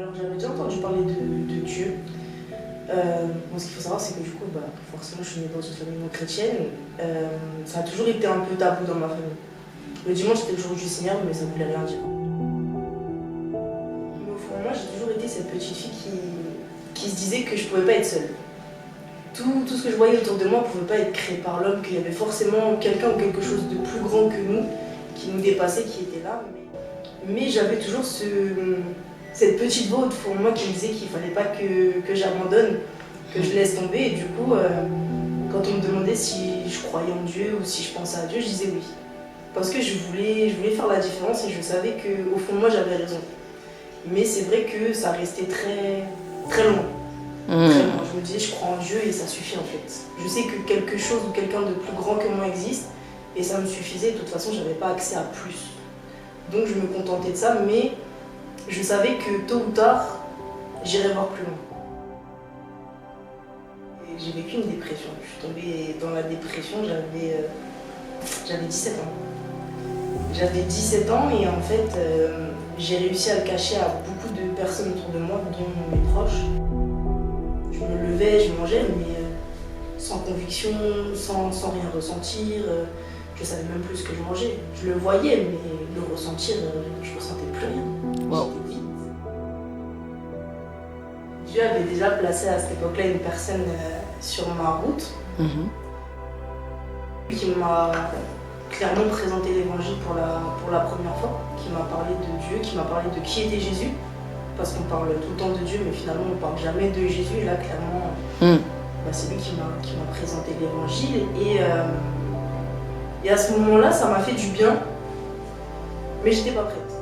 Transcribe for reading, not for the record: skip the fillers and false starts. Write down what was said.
Alors j'avais déjà entendu parler de Dieu. Ce qu'il faut savoir, c'est que du coup, forcément, je suis née dans une famille non chrétienne. Ça a toujours été un peu tabou dans ma famille. Le dimanche, c'était le jour du Seigneur, mais ça ne voulait rien dire. Mais au fond, moi, j'ai toujours été cette petite fille qui se disait que je ne pouvais pas être seule. Tout ce que je voyais autour de moi ne pouvait pas être créé par l'homme, qu'il y avait forcément quelqu'un ou quelque chose de plus grand que nous, qui nous dépassait, qui était là. Mais j'avais toujours cette petite voix au fond de moi qui me disait qu'il ne fallait pas que j'abandonne, que je laisse tomber. Et du coup, quand on me demandait si je croyais en Dieu ou si je pensais à Dieu, je disais oui. Parce que je voulais faire la différence et je savais qu'au fond de moi, j'avais raison. Mais c'est vrai que ça restait très, très loin. Très loin. Je me disais, je crois en Dieu et ça suffit en fait. Je sais que quelque chose ou quelqu'un de plus grand que moi existe et ça me suffisait. De toute façon, je n'avais pas accès à plus. Donc je me contentais de ça, mais je savais que tôt ou tard, j'irais voir plus loin. Et j'ai vécu une dépression. Je suis tombée dans la dépression, j'avais 17 ans. J'avais 17 ans et en fait, j'ai réussi à le cacher à beaucoup de personnes autour de moi, dont mes proches. Je me levais, je mangeais, mais sans conviction, sans rien ressentir. Je savais même plus ce que je mangeais. Je le voyais, mais le ressentir, je ressentais plus rien. Wow. J'étais vide. Dieu avait déjà placé à cette époque-là une personne sur ma route qui m'a clairement présenté l'évangile pour la première fois, qui m'a parlé de Dieu, qui m'a parlé de qui était Jésus. Parce qu'on parle tout le temps de Dieu, mais finalement on ne parle jamais de Jésus. Et là, clairement, c'est lui qui m'a présenté l'évangile. Et à ce moment-là, ça m'a fait du bien, mais j'étais pas prête.